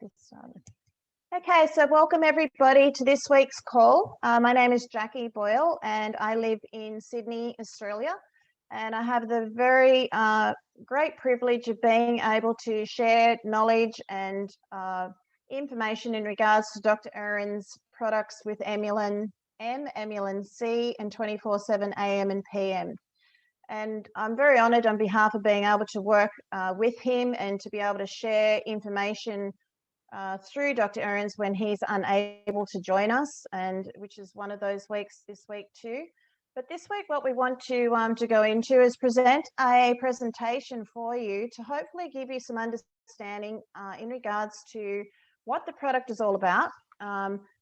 this started. Okay, so welcome everybody to this week's call. My name is Jackie Boyle and I live in Sydney, Australia. And I have the very great privilege of being able to share knowledge and information in regards to Dr. Ahrens' products with EMULIN M, EMULIN C, and 24/7 AM and PM. And I'm very honoured on behalf of being able to work with him and to be able to share information through Dr. Ahrens when he's unable to join us, and which is one of those weeks this week too. But this week, what we want to go into is present a presentation for you to hopefully give you some understanding in regards to what the product is all about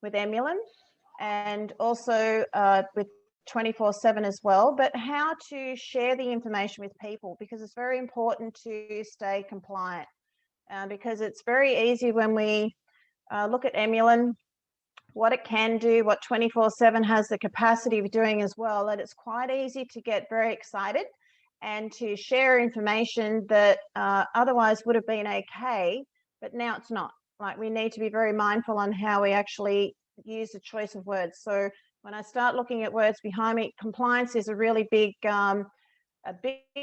with EMULIN, and also with 24/7 as well, but how to share the information with people, because it's very important to stay compliant. Because it's very easy when we look at EMULIN, what it can do, what 24/7 has the capacity of doing as well, that it's quite easy to get very excited and to share information that otherwise would have been okay, but now it's not. Like, we need to be very mindful on how we actually use the choice of words. So when I start looking at words behind me, compliance is a really big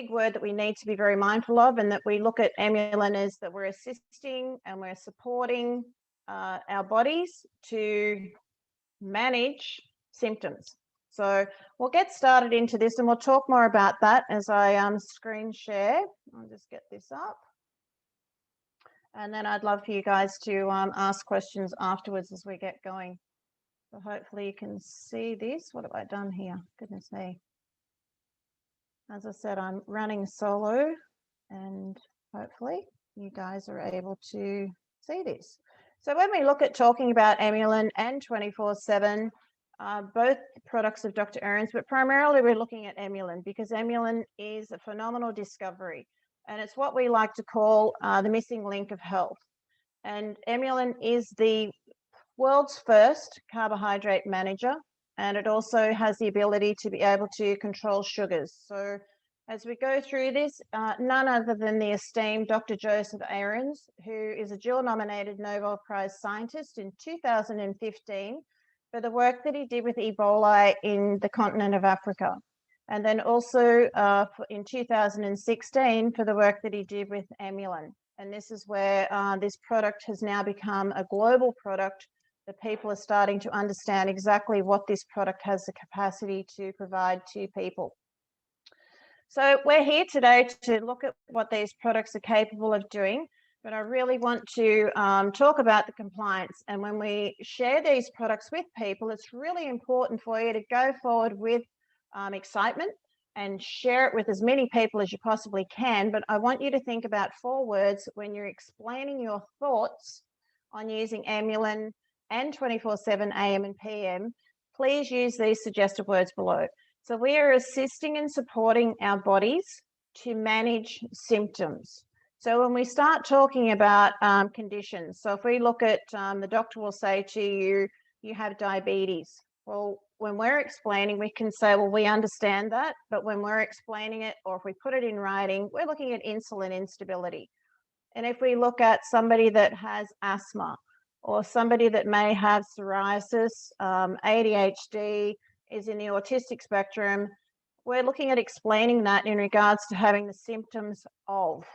word that we need to be very mindful of, and that we look at EMULIN as that we're assisting and we're supporting our bodies to manage symptoms. So we'll get started into this and we'll talk more about that as I screen share. I'll just get this up. And then I'd love for you guys to ask questions afterwards as we get going. So hopefully you can see this. What have I done here? Goodness me. As I said, I'm running solo, and hopefully you guys are able to see this. So when we look at talking about EMULIN and 24/7, both products of Dr. Ahrens, but primarily we're looking at EMULIN because EMULIN is a phenomenal discovery, and it's what we like to call the missing link of health. And EMULIN is the world's first carbohydrate manager, and it also has the ability to be able to control sugars. So as we go through this, none other than the esteemed Dr. Joseph Ahrens, who is a dual-nominated Nobel Prize scientist in 2015 for the work that he did with Ebola in the continent of Africa. And then also in 2016 for the work that he did with EMULIN. And this is where this product has now become a global product that people are starting to understand exactly what this product has the capacity to provide to people. So we're here today to look at what these products are capable of doing, but I really want to talk about the compliance. And when we share these products with people, it's really important for you to go forward with excitement and share it with as many people as you possibly can. But I want you to think about 4 words when you're explaining your thoughts on using EMULIN and 24/7 AM and PM. Please use these suggested words below. So we are assisting and supporting our bodies to manage symptoms. So when we start talking about conditions, so if we look at the doctor will say to you, you have diabetes. Well, when we're explaining, we can say, well, we understand that, but when we're explaining it, or if we put it in writing, we're looking at insulin instability. And if we look at somebody that has asthma, or somebody that may have psoriasis, ADHD, is in the autistic spectrum, we're looking at explaining that in regards to having the symptoms of,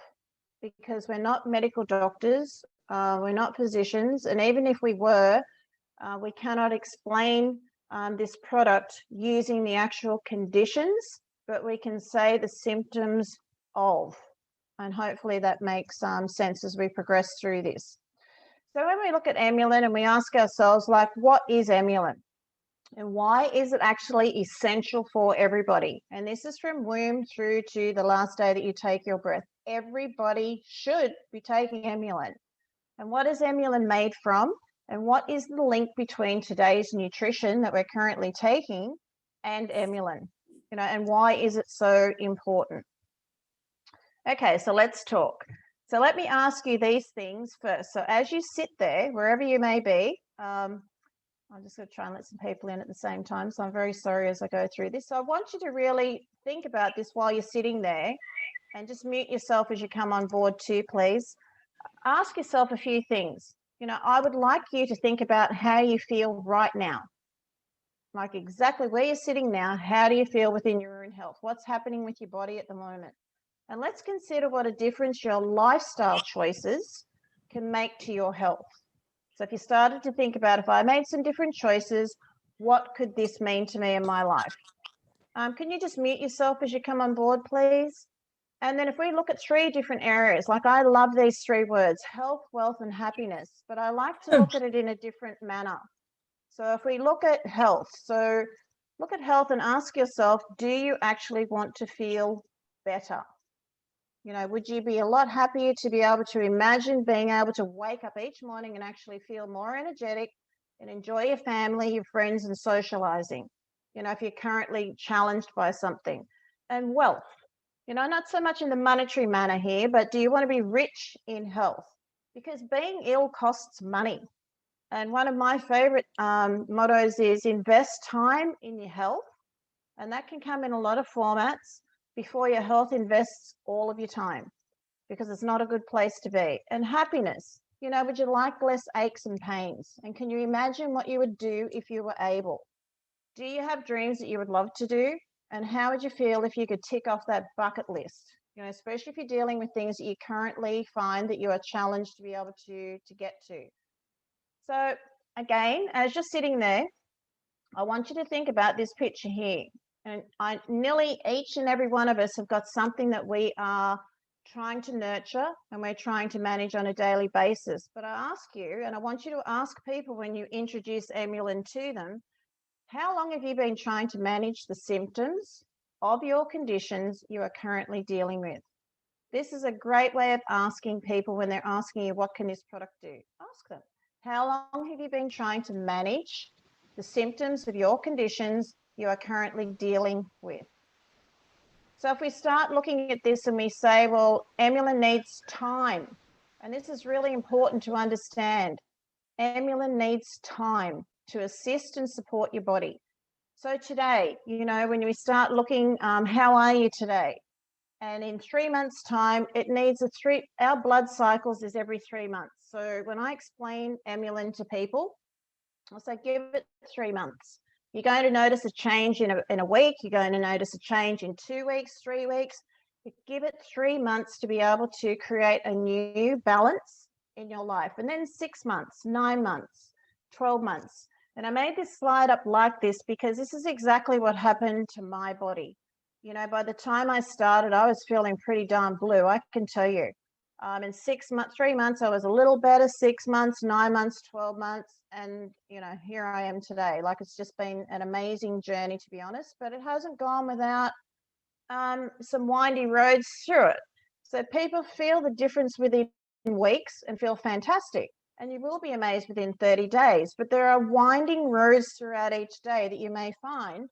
because we're not medical doctors, we're not physicians, and even if we were, we cannot explain this product using the actual conditions, but we can say the symptoms of, and hopefully that makes sense as we progress through this. So when we look at EMULIN and we ask ourselves, like, what is EMULIN? And why is it actually essential for everybody? And this is from womb through to the last day that you take your breath. Everybody should be taking EMULIN. And what is EMULIN made from? And what is the link between today's nutrition that we're currently taking and EMULIN? You know, and why is it so important? Okay, so let's talk. So let me ask you these things first. So as you sit there, wherever you may be, I'm just going to try and let some people in at the same time. So I'm very sorry as I go through this. So I want you to really think about this while you're sitting there, and just mute yourself as you come on board too, please. Ask yourself a few things. I would like you to think about how you feel right now, like exactly where you're sitting now. How do you feel within your own health? What's happening with your body at the moment? And let's consider what a difference your lifestyle choices can make to your health. So if you started to think about, if I made some different choices, what could this mean to me in my life? Can you just mute yourself as you come on board, please? And then if we look at 3 different areas, like I love these 3 words, health, wealth, and happiness, but I like to look at it in a different manner. So if we look at health, so look at health and ask yourself, do you actually want to feel better? Would you be a lot happier to be able to imagine being able to wake up each morning and actually feel more energetic and enjoy your family, your friends, and socializing? If you're currently challenged by something. And wealth, not so much in the monetary manner here, but do you want to be rich in health? Because being ill costs money. And one of my favorite mottos is invest time in your health. And that can come in a lot of formats. Before your health invests all of your time, because it's not a good place to be. And happiness, would you like less aches and pains? And can you imagine what you would do if you were able? Do you have dreams that you would love to do? And how would you feel if you could tick off that bucket list? Especially if you're dealing with things that you currently find that you are challenged to be able to get to. So again, as you're sitting there, I want you to think about this picture here. And nearly each and every one of us have got something that we are trying to nurture and we're trying to manage on a daily basis. But I ask you, and I want you to ask people when you introduce EMULIN to them, how long have you been trying to manage the symptoms of your conditions you are currently dealing with? This is a great way of asking people when they're asking you, what can this product do? Ask them, how long have you been trying to manage the symptoms of your conditions you are currently dealing with? So if we start looking at this and we say, well, EMULIN needs time, and this is really important to understand. EMULIN needs time to assist and support your body. So today, when we start looking, how are you today? And in 3 months' time, it needs our blood cycles is every 3 months. So when I explain EMULIN to people, I'll say, give it 3 months. You're going to notice a change in a week. You're going to notice a change in 2 weeks, 3 weeks. But give it 3 months to be able to create a new balance in your life. And then 6 months, 9 months, 12 months. And I made this slide up like this because this is exactly what happened to my body. By the time I started, I was feeling pretty darn blue, I can tell you. In 6 months, 3 months, I was a little better, 6 months, 9 months, 12 months. And, here I am today. Like, it's just been an amazing journey, to be honest, but it hasn't gone without some windy roads through it. So people feel the difference within weeks and feel fantastic. And you will be amazed within 30 days. But there are winding roads throughout each day that you may find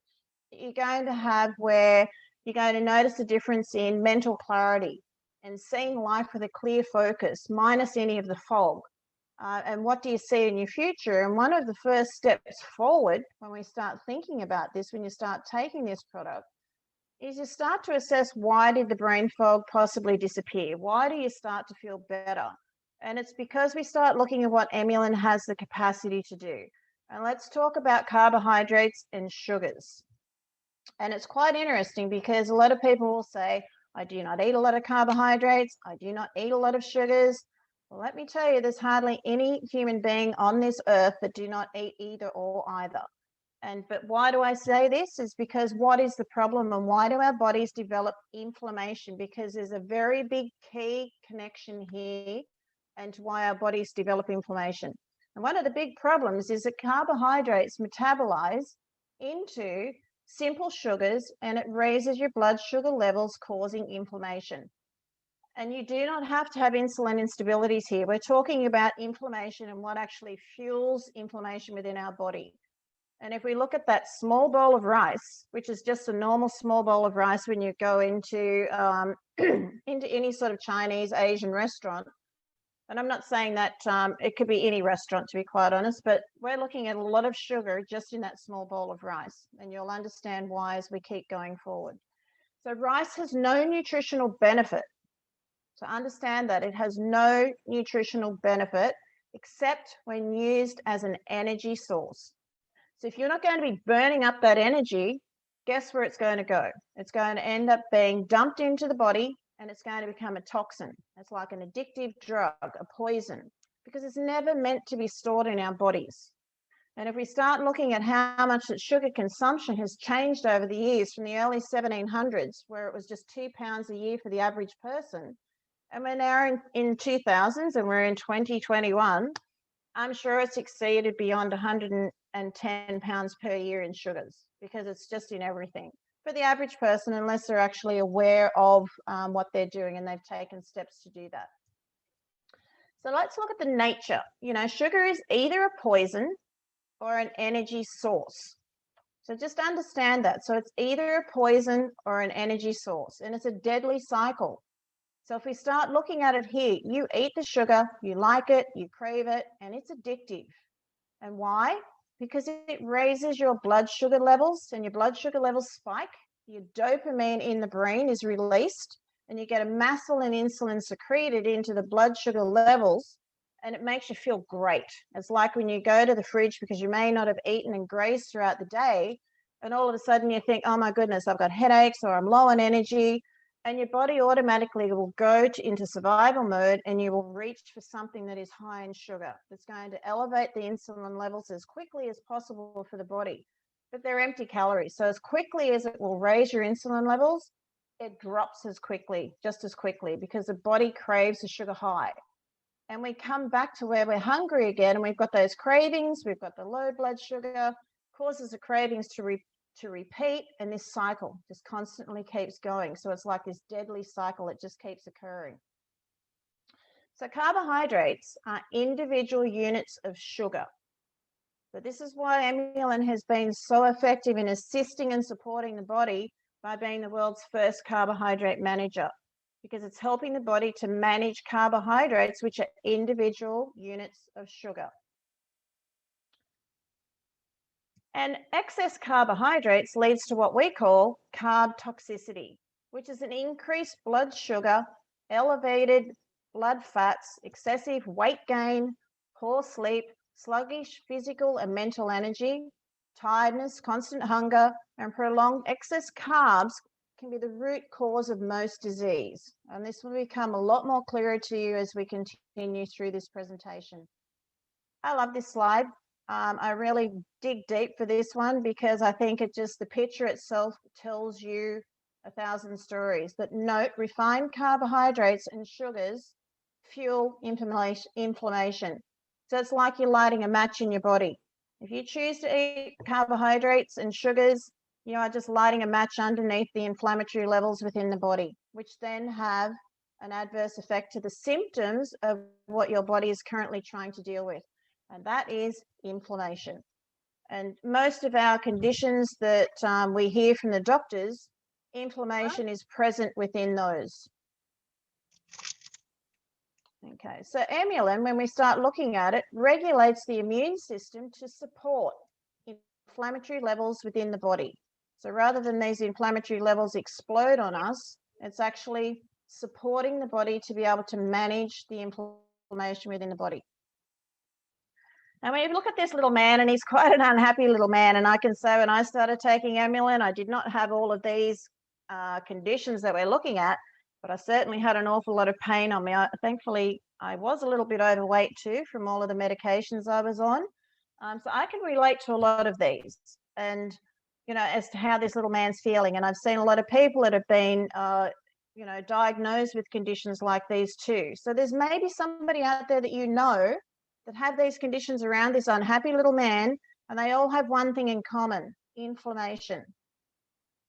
that you're going to have where you're going to notice a difference in mental clarity and seeing life with a clear focus, minus any of the fog. And what do you see in your future? And one of the first steps forward when we start thinking about this, when you start taking this product, is you start to assess, why did the brain fog possibly disappear? Why do you start to feel better? And it's because we start looking at what EMULIN has the capacity to do. And let's talk about carbohydrates and sugars. And it's quite interesting because a lot of people will say, I do not eat a lot of carbohydrates. I do not eat a lot of sugars. Well, let me tell you, there's hardly any human being on this earth that do not eat either or either. But why do I say this? Is because what is the problem and why do our bodies develop inflammation? Because there's a very big key connection here and to why our bodies develop inflammation. And one of the big problems is that carbohydrates metabolize into simple sugars and it raises your blood sugar levels, causing inflammation. And you do not have to have insulin instabilities here. We're talking about inflammation and what actually fuels inflammation within our body. And if we look at that small bowl of rice, which is just a normal small bowl of rice when you go into into any sort of Chinese, Asian restaurant, and I'm not saying that it could be any restaurant, to be quite honest, but we're looking at a lot of sugar just in that small bowl of rice, and you'll understand why as we keep going forward. So rice has no nutritional benefit. So understand that it has no nutritional benefit except when used as an energy source. So if you're not going to be burning up that energy, guess where it's going to go? It's going to end up being dumped into the body, and it's going to become a toxin. It's like an addictive drug, a poison, because it's never meant to be stored in our bodies. And if we start looking at how much that sugar consumption has changed over the years, from the early 1700s, where it was just 2 pounds a year for the average person, and we're now in 2000s and we're in 2021, I'm sure it's exceeded beyond 110 pounds per year in sugars, because it's just in everything for the average person, unless they're actually aware of what they're doing and they've taken steps to do that. So let's look at the nature. You know, sugar is either a poison or an energy source. So just understand that. So it's either a poison or an energy source, and it's a deadly cycle. So if we start looking at it here, you eat the sugar, you like it, you crave it, and it's addictive. And why? Because it raises your blood sugar levels, and your blood sugar levels spike. Your dopamine in the brain is released, and you get a masculine insulin secreted into the blood sugar levels, and it makes you feel great. It's like when you go to the fridge because you may not have eaten and grazed throughout the day, and all of a sudden you think, oh my goodness, I've got headaches or I'm low on energy, and your body automatically will go into survival mode, and you will reach for something that is high in sugar. It's going to elevate the insulin levels as quickly as possible for the body, but they're empty calories. So as quickly as it will raise your insulin levels, it drops just as quickly, because the body craves a sugar high. And we come back to where we're hungry again, and we've got those cravings, we've got the low blood sugar, causes the cravings to repeat, and this cycle just constantly keeps going. So it's like this deadly cycle, it just keeps occurring. So carbohydrates are individual units of sugar. But this is why EMULIN has been so effective in assisting and supporting the body by being the world's first carbohydrate manager, because it's helping the body to manage carbohydrates, which are individual units of sugar. And excess carbohydrates leads to what we call carb toxicity, which is an increased blood sugar, elevated blood fats, excessive weight gain, poor sleep, sluggish physical and mental energy, tiredness, constant hunger, and prolonged excess carbs can be the root cause of most disease. And this will become a lot more clearer to you as we continue through this presentation. I love this slide. I really dig deep for this one, because I think the picture itself tells you 1,000 stories. But note, refined carbohydrates and sugars fuel inflammation. So it's like you're lighting a match in your body. If you choose to eat carbohydrates and sugars, you are just lighting a match underneath the inflammatory levels within the body, which then have an adverse effect to the symptoms of what your body is currently trying to deal with. And that is inflammation. And most of our conditions that we hear from the doctors, inflammation is present within those. Okay, so EMULIN, when we start looking at it, regulates the immune system to support inflammatory levels within the body. So rather than these inflammatory levels explode on us, it's actually supporting the body to be able to manage the inflammation within the body. Now, when you look at this little man, and he's quite an unhappy little man, and I can say when I started taking EMULIN, I did not have all of these conditions that we're looking at, but I certainly had an awful lot of pain on me. Thankfully, I was a little bit overweight too from all of the medications I was on. So I can relate to a lot of these, and, you know, as to how this little man's feeling. And I've seen a lot of people that have been, you know, diagnosed with conditions like these too. So there's maybe somebody out there that you know that have these conditions around this unhappy little man, and they all have one thing in common: inflammation.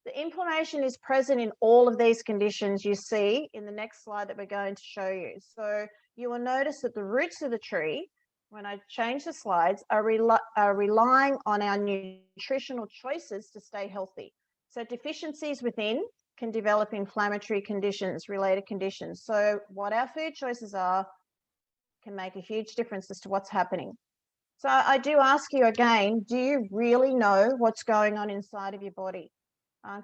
The inflammation is present in all of these conditions you see in the next slide that we're going to show you. So you will notice that the roots of the tree, when I change the slides, are relying on our nutritional choices to stay healthy. So deficiencies within can develop inflammatory conditions, related conditions. So what our food choices are can make a huge difference as to what's happening. So I do ask you again, do you really know what's going on inside of your body?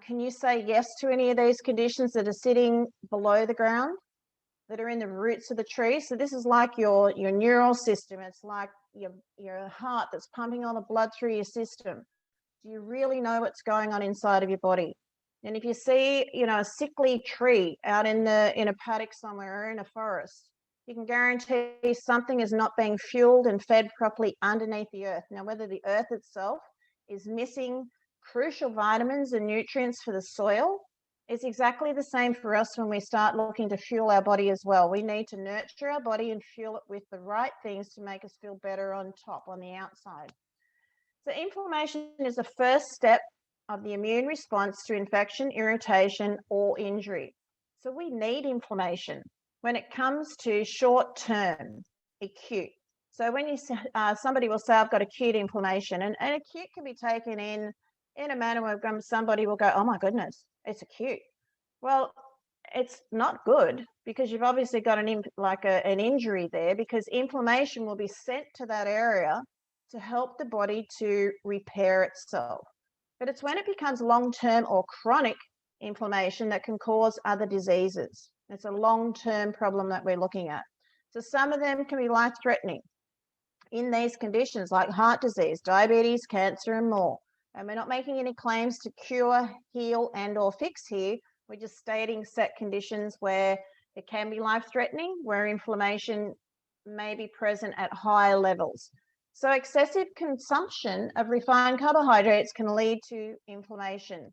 Can you say yes to any of these conditions that are sitting below the ground? that are in the roots of the tree. So this is like your neural system. It's like your heart that's pumping all the blood through your system. Do you really know what's going on inside of your body? And if you see, a sickly tree out in a paddock somewhere or in a forest, you can guarantee something is not being fueled and fed properly underneath the earth. Now, whether the earth itself is missing crucial vitamins and nutrients for the soil, it's exactly the same for us when we start looking to fuel our body as well. We need to nurture our body and fuel it with the right things to make us feel better on top, on the outside. So inflammation is the first step of the immune response to infection, irritation, or injury. So we need inflammation when it comes to short-term, acute. So when somebody will say, I've got acute inflammation, and acute can be taken in a manner where somebody will go, oh my goodness, it's acute. Well, it's not good because you've obviously got an injury there, because inflammation will be sent to that area to help the body to repair itself. But it's when it becomes long-term or chronic inflammation that can cause other diseases. It's a long-term problem that we're looking at. So some of them can be life-threatening in these conditions, like heart disease, diabetes, cancer, and more. And we're not making any claims to cure, heal, and or fix here. We're just stating set conditions where it can be life-threatening, where inflammation may be present at higher levels. So excessive consumption of refined carbohydrates can lead to inflammation.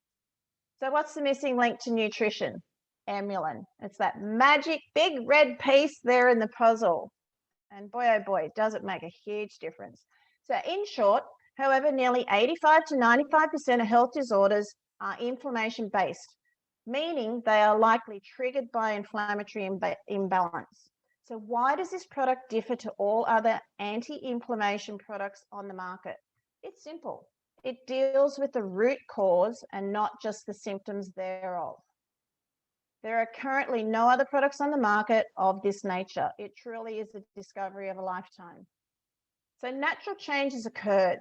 So what's the missing link to nutrition? EMULIN. It's that magic big red piece there in the puzzle. And boy, oh boy, does it make a huge difference. So in short, however, nearly 85 to 95% of health disorders are inflammation-based, meaning they are likely triggered by inflammatory imbalance. So why does this product differ to all other anti-inflammation products on the market? It's simple. It deals with the root cause and not just the symptoms thereof. There are currently no other products on the market of this nature. It truly is the discovery of a lifetime. So natural changes occurred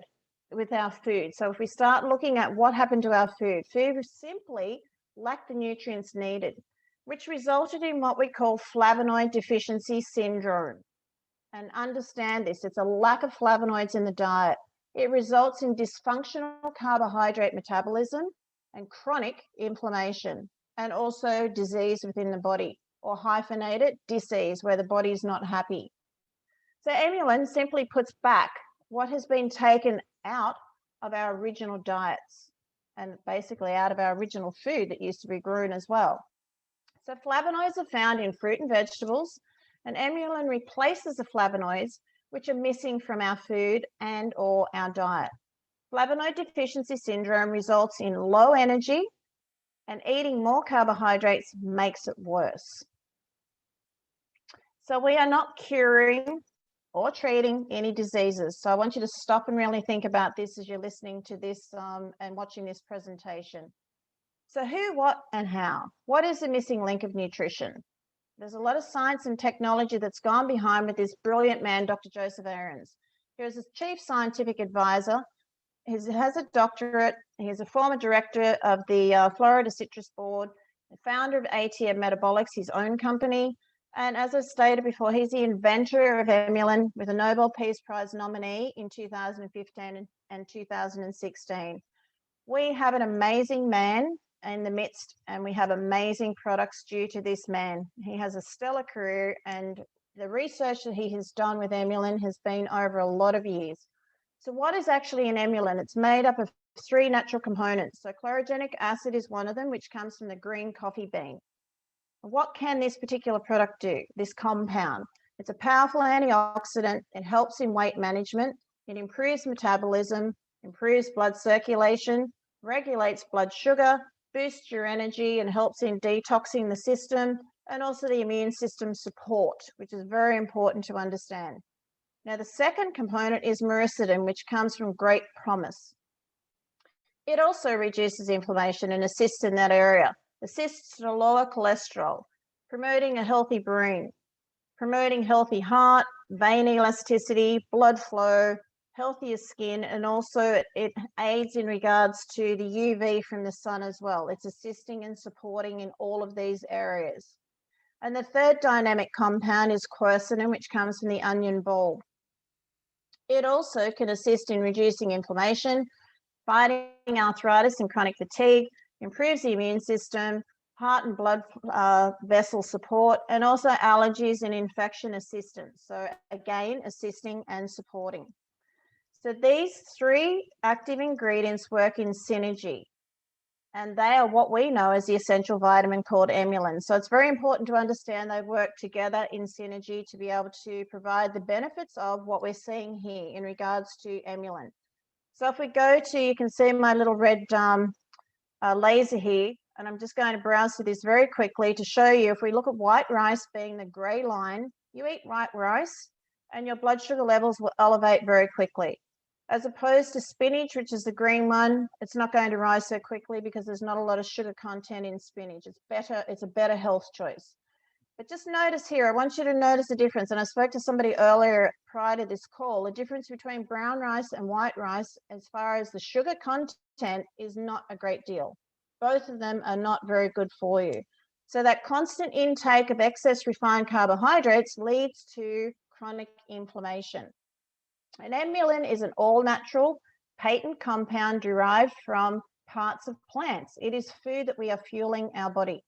with our food. So if we start looking at what happened to our food simply lacked the nutrients needed, which resulted in what we call flavonoid deficiency syndrome. And understand this, it's a lack of flavonoids in the diet. It results in dysfunctional carbohydrate metabolism and chronic inflammation, and also disease within the body, or hyphenated disease, where the body is not happy. So EMULIN simply puts back what has been taken out of our original diets, and basically out of our original food that used to be grown as well. So flavonoids are found in fruit and vegetables, and EMULIN replaces the flavonoids which are missing from our food and or our diet. Flavonoid deficiency syndrome results in low energy, and eating more carbohydrates makes it worse. So we are not curing or treating any diseases. So I want you to stop and really think about this as you're listening to this and watching this presentation. So who, what, and how? What is the missing link of nutrition? There's a lot of science and technology that's gone behind with this brilliant man, Dr. Joseph Ahrens. He was a chief scientific advisor. He has a doctorate. He's a former director of the Florida Citrus Board, the founder of ATM Metabolic, his own company. And as I stated before, he's the inventor of EMULIN, with a Nobel Peace Prize nominee in 2015 and 2016. We have an amazing man in the midst, and we have amazing products due to this man. He has a stellar career, and the research that he has done with EMULIN has been over a lot of years. So what is actually an EMULIN? It's made up of 3 natural components. So chlorogenic acid is one of them, which comes from the green coffee bean. What can this particular product do, this compound? It's a powerful antioxidant. It helps in weight management. It improves metabolism, improves blood circulation, regulates blood sugar, boosts your energy, and helps in detoxing the system, and also the immune system support, which is very important to understand. Now, the second component is myricidin, which comes from great promise. It also reduces inflammation and assists in that area, assists to lower cholesterol, promoting a healthy brain, promoting healthy heart, vein elasticity, blood flow, healthier skin, and also it aids in regards to the UV from the sun as well. It's assisting and supporting in all of these areas. And the third dynamic compound is quercetin, which comes from the onion bulb. It also can assist in reducing inflammation, fighting arthritis and chronic fatigue, improves the immune system, heart and blood vessel support, and also allergies and infection assistance. So again, assisting and supporting. So these three active ingredients work in synergy, and they are what we know as the essential vitamin called EMULIN. So it's very important to understand they work together in synergy to be able to provide the benefits of what we're seeing here in regards to EMULIN. So if we go to, you can see my little red laser here, and I'm just going to browse through this very quickly to show you. If we look at white rice being the gray line, you eat white rice and your blood sugar levels will elevate very quickly. As opposed to spinach, which is the green one, it's not going to rise so quickly because there's not a lot of sugar content in spinach. It's a better health choice. But just notice here, I want you to notice the difference. And I spoke to somebody earlier prior to this call, the difference between brown rice and white rice as far as the sugar content is not a great deal. Both of them are not very good for you. So that constant intake of excess refined carbohydrates leads to chronic inflammation. And EMULIN is an all-natural patent compound derived from parts of plants. It is food that we are fueling our body.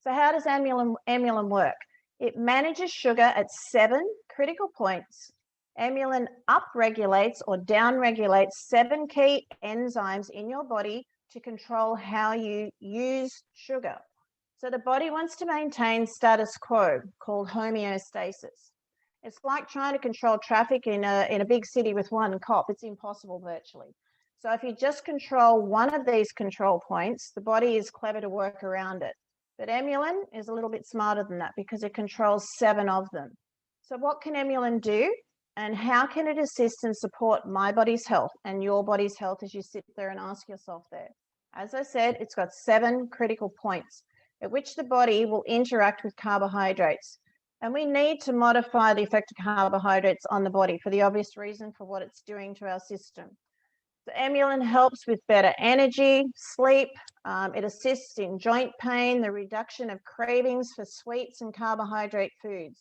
So how does EMULIN work? It manages sugar at 7 critical points. EMULIN upregulates or downregulates 7 key enzymes in your body to control how you use sugar. So the body wants to maintain status quo, called homeostasis. It's like trying to control traffic in a big city with one cop. It's impossible virtually. So if you just control one of these control points, the body is clever to work around it. But EMULIN is a little bit smarter than that because it controls 7 of them. So what can EMULIN do, and how can it assist and support my body's health and your body's health as you sit there and ask yourself there? As I said, it's got 7 critical points at which the body will interact with carbohydrates. And we need to modify the effect of carbohydrates on the body for the obvious reason for what it's doing to our system. So EMULIN helps with better energy, sleep. It assists in joint pain, the reduction of cravings for sweets and carbohydrate foods.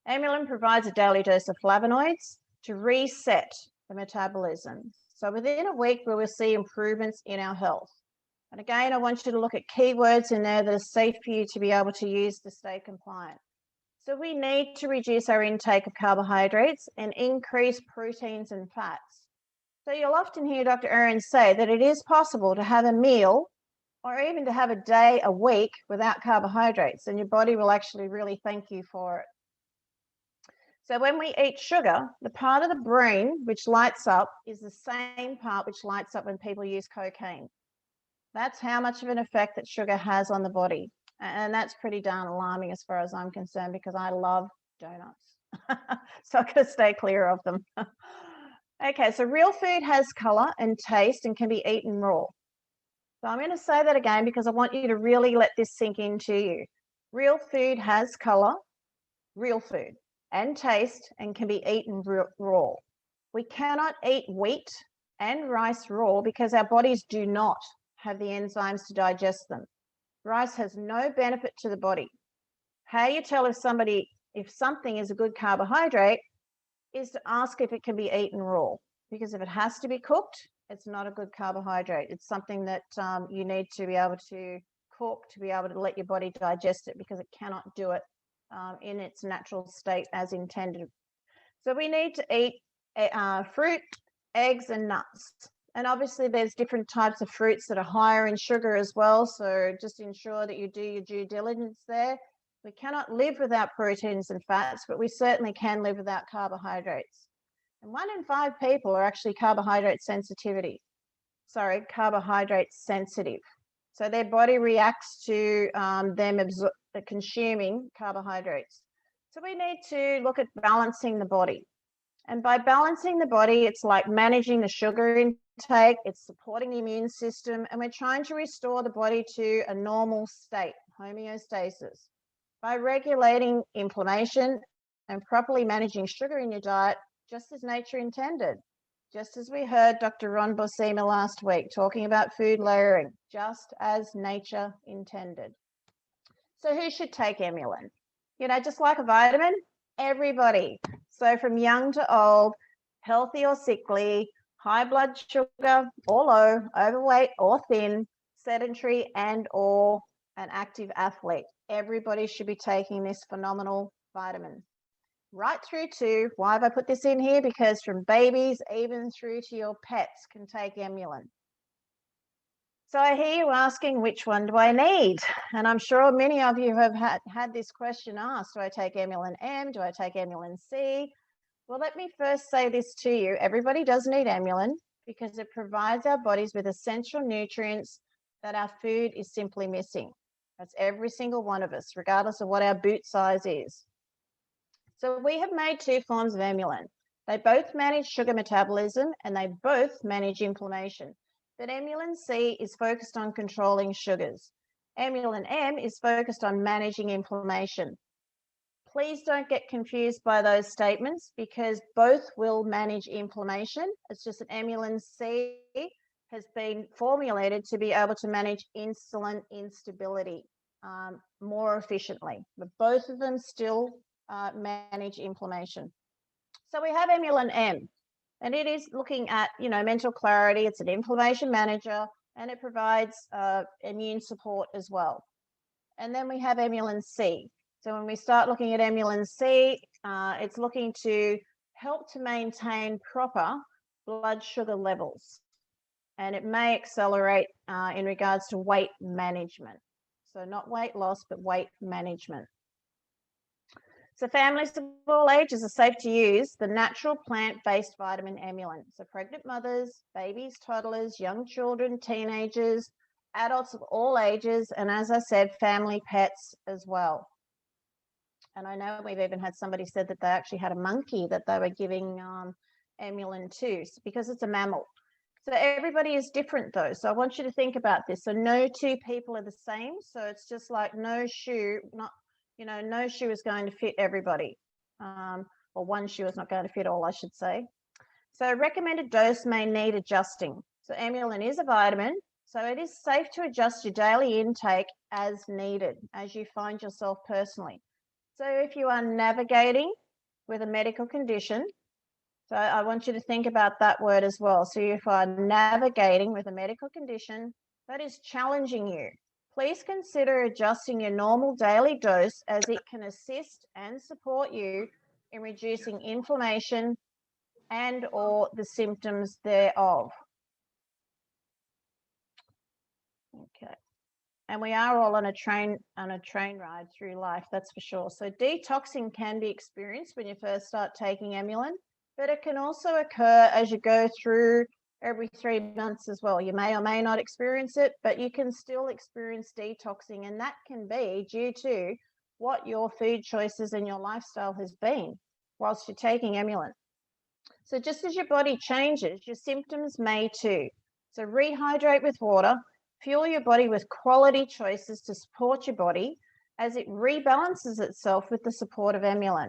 EMULIN provides a daily dose of flavonoids to reset the metabolism. So within a week, we will see improvements in our health. And again, I want you to look at keywords in there that are safe for you to be able to use to stay compliant. So we need to reduce our intake of carbohydrates and increase proteins and fats. So you'll often hear Dr. Ahrens say that it is possible to have a meal or even to have a day, a week without carbohydrates, and your body will actually really thank you for it. So when we eat sugar, the part of the brain which lights up is the same part which lights up when people use cocaine. That's how much of an effect that sugar has on the body. And that's pretty darn alarming as far as I'm concerned, because I love donuts. So I've got to stay clear of them. Okay, so real food has color and taste and can be eaten raw. So I'm going to say that again because I want you to really let this sink into you. Real food has color, real food, and taste and can be eaten raw. We cannot eat wheat and rice raw because our bodies do not have the enzymes to digest them. Rice has no benefit to the body. How you tell if something is a good carbohydrate is to ask if it can be eaten raw, because if it has to be cooked, it's not a good carbohydrate. It's something that you need to be able to cook to be able to let your body digest it, because it cannot do it in its natural state as intended. So we need to eat fruit, eggs, and nuts. And obviously there's different types of fruits that are higher in sugar as well. So just ensure that you do your due diligence there. We cannot live without proteins and fats, but we certainly can live without carbohydrates. And 1 in 5 people are actually carbohydrate sensitive. So their body reacts to them consuming carbohydrates. So we need to look at balancing the body. And by balancing the body, it's like managing the sugar intake, it's supporting the immune system, and we're trying to restore the body to a normal state, homeostasis. By regulating inflammation and properly managing sugar in your diet, just as nature intended. Just as we heard Dr. Ron Bosima last week talking about food layering, just as nature intended. So who should take EMULIN? You know, just like a vitamin, everybody. So from young to old, healthy or sickly, high blood sugar or low, overweight or thin, sedentary and or an active athlete. Everybody should be taking this phenomenal vitamin. Right through to, why have I put this in here? Because from babies even through to your pets can take EMULIN. So I hear you asking, which one do I need? And I'm sure many of you have had this question asked. Do I take EMULIN M? Do I take EMULIN C? Well, let me first say this to you. Everybody does need EMULIN because it provides our bodies with essential nutrients that our food is simply missing. That's every single one of us, regardless of what our boot size is. So we have made two forms of EMULIN. They both manage sugar metabolism and they both manage inflammation. But EMULIN C is focused on controlling sugars. EMULIN M is focused on managing inflammation. Please don't get confused by those statements because both will manage inflammation. It's just that EMULIN C has been formulated to be able to manage insulin instability more efficiently. But both of them still manage inflammation. So we have EMULIN M. And it is looking at, you know, mental clarity. It's an inflammation manager and it provides immune support as well. And then we have EMULIN C. So when we start looking at EMULIN C, it's looking to help to maintain proper blood sugar levels. And it may accelerate in regards to weight management. So not weight loss, but weight management. So families of all ages are safe to use the natural plant-based vitamin EMULIN. So pregnant mothers, babies, toddlers, young children, teenagers, adults of all ages, and as I said, family pets as well. And I know we've even had somebody said that they actually had a monkey that they were giving EMULIN to because it's a mammal. So everybody is different though. So I want you to think about this. So no two people are the same. So it's just like no shoe, no shoe is going to fit everybody, or one shoe is not going to fit all, I should say. So recommended dose may need adjusting. So EMULIN is a vitamin, so it is safe to adjust your daily intake as needed, as you find yourself personally. So if you are navigating with a medical condition, so I want you to think about that word as well. So if you are navigating with a medical condition that is challenging you, please consider adjusting your normal daily dose as it can assist and support you in reducing inflammation and or the symptoms thereof. Okay. And we are all on a train ride through life, that's for sure. So detoxing can be experienced when you first start taking EMULIN, but it can also occur as you go through every 3 months as well. You may or may not experience it, but you can still experience detoxing, and that can be due to what your food choices and your lifestyle has been whilst you're taking EMULIN. So just as your body changes, your symptoms may too. So rehydrate with water, fuel your body with quality choices to support your body as it rebalances itself with the support of EMULIN.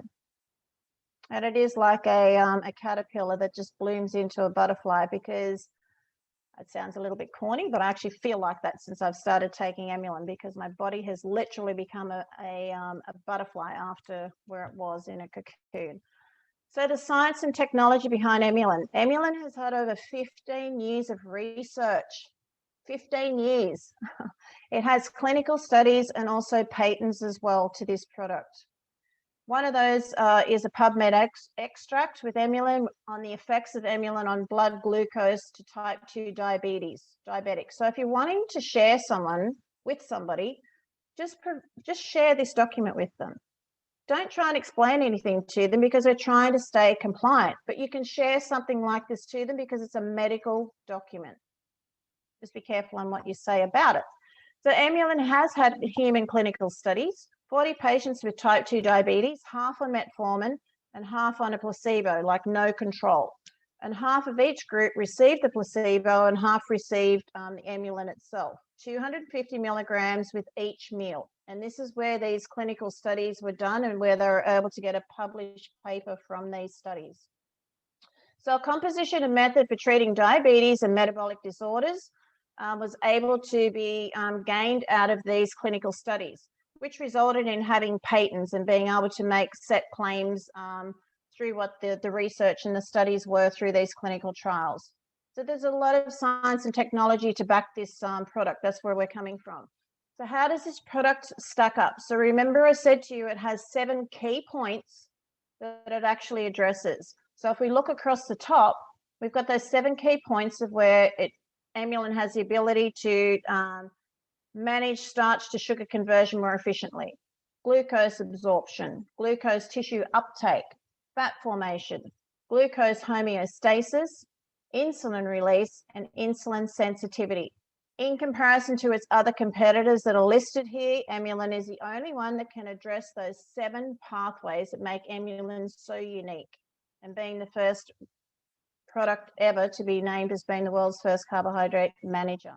And it is like a caterpillar that just blooms into a butterfly, because it sounds a little bit corny, but I actually feel like that since I've started taking EMULIN, because my body has literally become a butterfly after where it was in a cocoon. So the science and technology behind EMULIN. EMULIN has had over 15 years of research. 15 years. It has clinical studies and also patents as well to this product. One of those is a PubMed extract with EMULIN on the effects of EMULIN on blood glucose to type 2 diabetic. So if you're wanting to share with somebody, just share this document with them. Don't try and explain anything to them because they're trying to stay compliant, but you can share something like this to them because it's a medical document. Just be careful on what you say about it. So EMULIN has had human clinical studies, 40 patients with type 2 diabetes, half on metformin and half on a placebo, like no control. And half of each group received the placebo and half received the EMULIN itself, 250 milligrams with each meal. And this is where these clinical studies were done and where they were able to get a published paper from these studies. So a composition and method for treating diabetes and metabolic disorders was able to be gained out of these clinical studies. which resulted in having patents and being able to make set claims through what the research and the studies were through these clinical trials. So there's a lot of science and technology to back this product. That's where we're coming from. So how does this product stack up? So remember I said to you, it has 7 key points that it actually addresses. So if we look across the top, we've got those 7 key points of where EMULIN has the ability to manage starch to sugar conversion more efficiently, glucose absorption, glucose tissue uptake, fat formation, glucose homeostasis, insulin release, and insulin sensitivity. In comparison to its other competitors that are listed here, EMULIN is the only one that can address those 7 pathways that make EMULIN so unique, and being the first product ever to be named as being the world's first carbohydrate manager.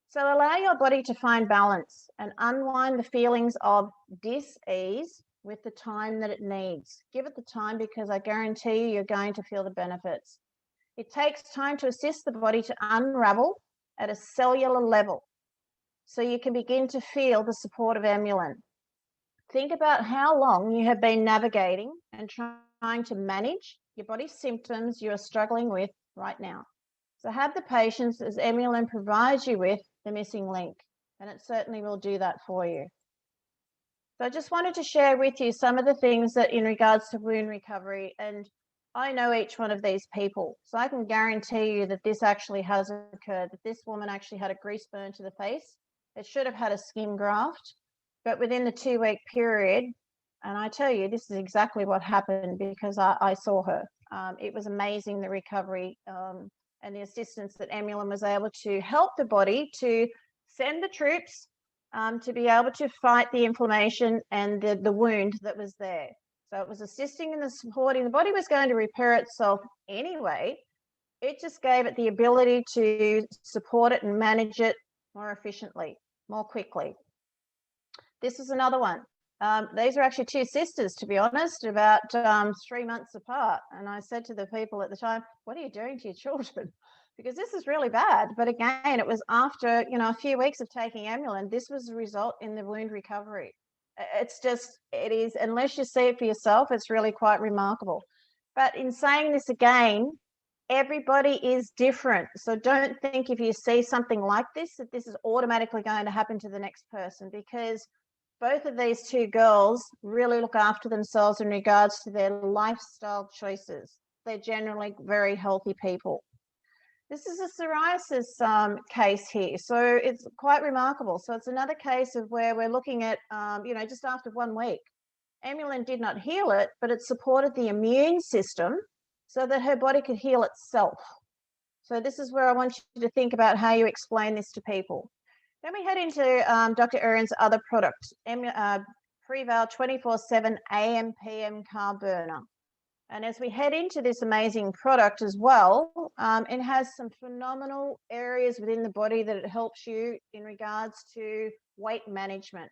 So allow your body to find balance and unwind the feelings of dis-ease with the time that it needs. Give it the time, because I guarantee you, you're going to feel the benefits. It takes time to assist the body to unravel at a cellular level, so you can begin to feel the support of EMULIN. Think about how long you have been navigating and trying to manage your body's symptoms you are struggling with right now. So have the patience, as EMULIN provides you with the missing link, and it certainly will do that for you. So I just wanted to share with you some of the things that in regards to wound recovery, and I know each one of these people, so I can guarantee you that this actually has occurred, that this woman actually had a grease burn to the face. It should have had a skin graft, but within the 2-week period, and I tell you, this is exactly what happened, because I saw her. It was amazing, the recovery and the assistance that EMULIN was able to help the body to send the troops to be able to fight the inflammation and the wound that was there. So it was assisting in the supporting. The body was going to repair itself anyway. It just gave it the ability to support it and manage it more efficiently, more quickly. This is another one. These are actually 2 sisters, to be honest, about 3 months apart. And I said to the people at the time, what are you doing to your children? Because this is really bad. But again, it was after, a few weeks of taking EMULIN, this was the result in the wound recovery. It is, unless you see it for yourself, it's really quite remarkable. But in saying this again, everybody is different. So don't think if you see something like this, that this is automatically going to happen to the next person, because both of these 2 girls really look after themselves in regards to their lifestyle choices. They're generally very healthy people. This is a psoriasis case here, so it's quite remarkable. So it's another case of where we're looking at, just after 1 week. EMULIN did not heal it, but it supported the immune system so that her body could heal itself. So this is where I want you to think about how you explain this to people. Then we head into Dr. Ahrens' other product, Prevail 24/7 AM PM Carb Burner. And as we head into this amazing product as well, it has some phenomenal areas within the body that it helps you in regards to weight management.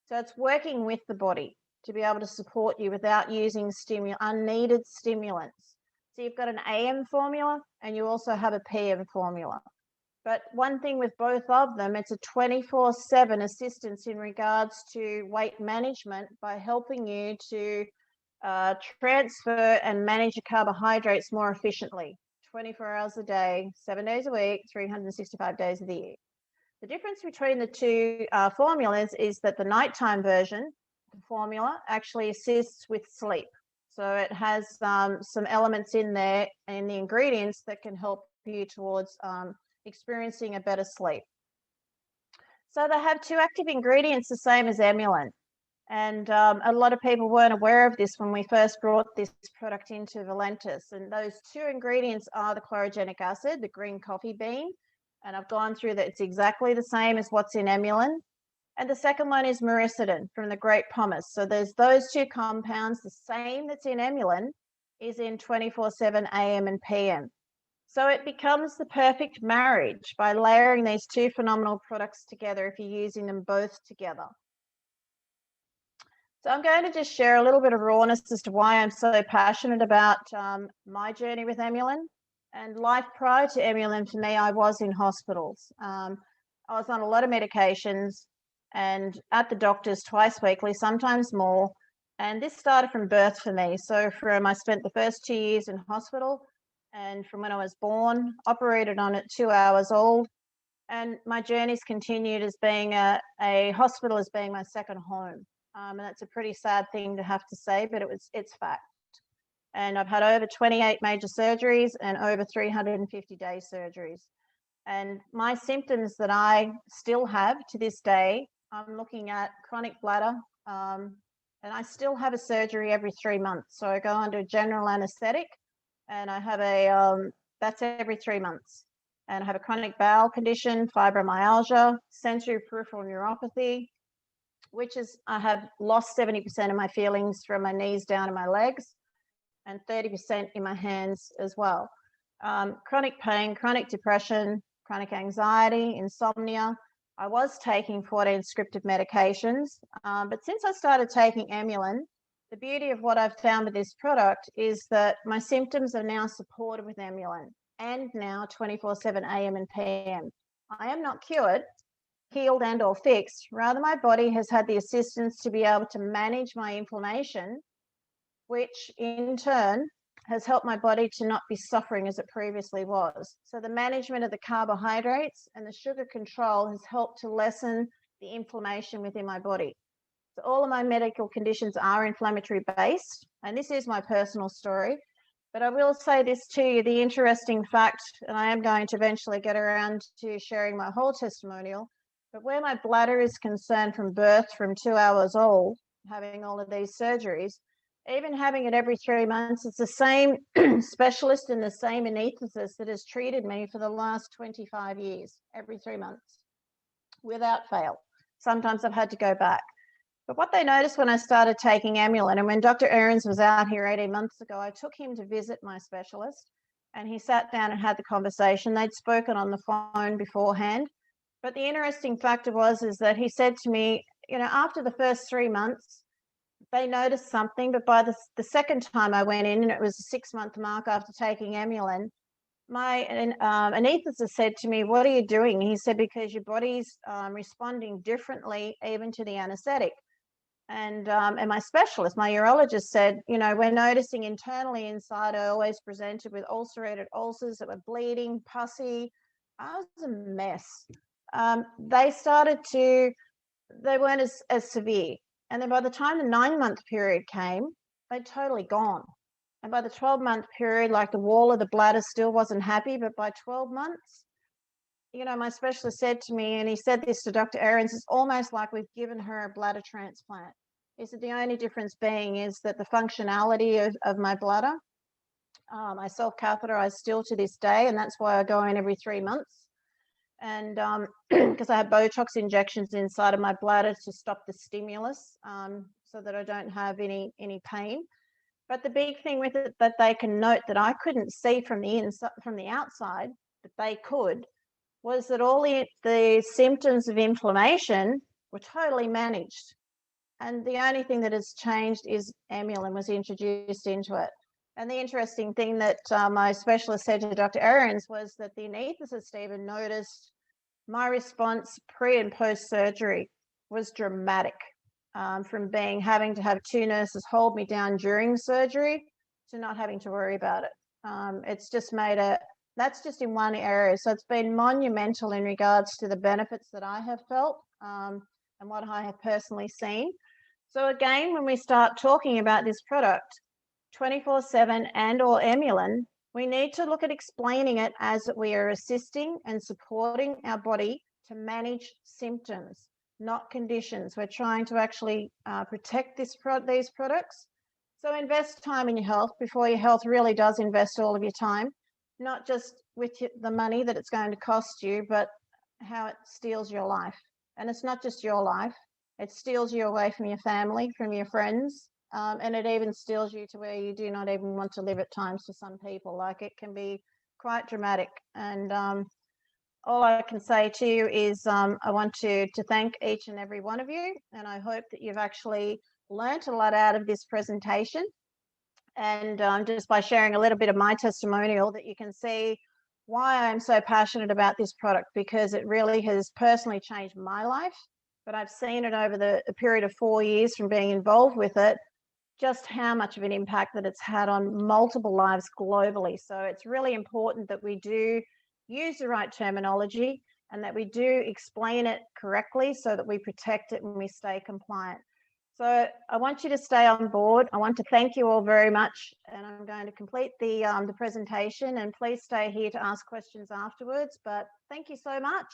So it's working with the body to be able to support you without using unneeded stimulants. So you've got an AM formula and you also have a PM formula. But one thing with both of them, it's a 24/7 assistance in regards to weight management by helping you to transfer and manage your carbohydrates more efficiently, 24 hours a day, 7 days a week, 365 days of the year. The difference between the 2 formulas is that the nighttime version, the formula, actually assists with sleep. So it has some elements in there and the ingredients that can help you towards experiencing a better sleep. So they have 2 active ingredients, the same as EMULIN. And a lot of people weren't aware of this when we first brought this product into Valentis. And those 2 ingredients are the chlorogenic acid, the green coffee bean. And I've gone through that. It's exactly the same as what's in EMULIN. And the second one is myricidin from the grape pomace. So there's those 2 compounds. The same that's in EMULIN is in 24/7 AM and PM. So it becomes the perfect marriage by layering these 2 phenomenal products together if you're using them both together. So I'm going to just share a little bit of rawness as to why I'm so passionate about my journey with EMULIN. And life prior to EMULIN, for me, I was in hospitals. I was on a lot of medications, and at the doctor's twice weekly, sometimes more. And this started from birth for me. So I spent the first 2 years in hospital, and from when I was born, operated on at 2 hours old. And my journey's continued as being a hospital as being my second home. And that's a pretty sad thing to have to say, but it's fact. And I've had over 28 major surgeries and over 350 day surgeries. And my symptoms that I still have to this day, I'm looking at chronic bladder, and I still have a surgery every 3 months. So I go under general anesthetic, and I have that's every 3 months. And I have a chronic bowel condition, fibromyalgia, sensory peripheral neuropathy, which is I have lost 70% of my feelings from my knees down to my legs, and 30% in my hands as well. Chronic pain, chronic depression, chronic anxiety, insomnia. I was taking 14 scripted medications, but since I started taking EMULIN, the beauty of what I've found with this product is that my symptoms are now supported with EMULIN, and now 24/7 AM and PM. I am not cured, healed and or fixed. Rather, my body has had the assistance to be able to manage my inflammation, which in turn has helped my body to not be suffering as it previously was. So the management of the carbohydrates and the sugar control has helped to lessen the inflammation within my body. So all of my medical conditions are inflammatory based, and this is my personal story. But I will say this to you, the interesting fact, and I am going to eventually get around to sharing my whole testimonial, but where my bladder is concerned from birth, from 2 hours old, having all of these surgeries, even having it every 3 months, it's the same specialist and the same anaesthetist that has treated me for the last 25 years, every 3 months, without fail. Sometimes I've had to go back. But what they noticed when I started taking EMULIN, and when Dr. Ahrens was out here 18 months ago, I took him to visit my specialist, and he sat down and had the conversation. They'd spoken on the phone beforehand. But the interesting factor is that he said to me, after the first 3 months, they noticed something, but by the second time I went in, and it was a 6-month mark after taking EMULIN, my anaesthetist said to me, "What are you doing?" He said, "Because your body's responding differently even to the anesthetic." And my specialist, my urologist said, "We're noticing internally inside, I always presented with ulcerated ulcers that were bleeding, pussy." I was a mess. They weren't as severe. And then by the time the 9-month period came, they'd totally gone. And by the 12-month period, like the wall of the bladder still wasn't happy, but by 12 months, my specialist said to me, and he said this to Dr. Ahrens, it's almost like we've given her a bladder transplant. He said the only difference being is that the functionality of my bladder, I self-catheterize still to this day, and that's why I go in every 3 months. And because I have Botox injections inside of my bladder to stop the stimulus, so that I don't have any pain. But the big thing with it that they can note that I couldn't see from the outside, that they could, was that all the symptoms of inflammation were totally managed. And the only thing that has changed is EMULIN was introduced into it. And the interesting thing that my specialist said to Dr. Ahrens was that the anaesthetist even noticed my response pre and post surgery was dramatic, from having to have 2 nurses hold me down during surgery to not having to worry about it. It's just that's just in one area. So it's been monumental in regards to the benefits that I have felt, and what I have personally seen. So again, when we start talking about this product, 24/7 and or EMULIN, we need to look at explaining it as that we are assisting and supporting our body to manage symptoms, not conditions. We're trying to actually protect these products. So invest time in your health before your health really does invest all of your time, not just with the money that it's going to cost you, but how it steals your life. And it's not just your life. It steals you away from your family, from your friends, and it even steals you to where you do not even want to live at times for some people. Like, it can be quite dramatic. And all I can say to you is I want to thank each and every one of you, and I hope that you've actually learnt a lot out of this presentation. And just by sharing a little bit of my testimonial, that you can see why I'm so passionate about this product, because it really has personally changed my life. but I've seen it over a period of 4 years from being involved with it, just how much of an impact that it's had on multiple lives globally. So it's really important that we do use the right terminology and that we do explain it correctly so that we protect it and we stay compliant. So I want you to stay on board. I want to thank you all very much, and I'm going to complete the presentation, and please stay here to ask questions afterwards. But thank you so much.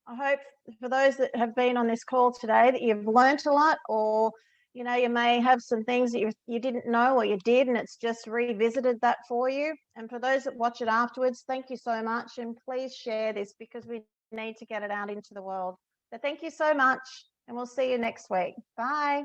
I hope for those that have been on this call today that you've learnt a lot, or you know, you may have some things that you didn't know or you did, and it's just revisited that for you. And for those that watch it afterwards, thank you so much, and please share this because we need to get it out into the world. So thank you so much, and we'll see you next week. Bye.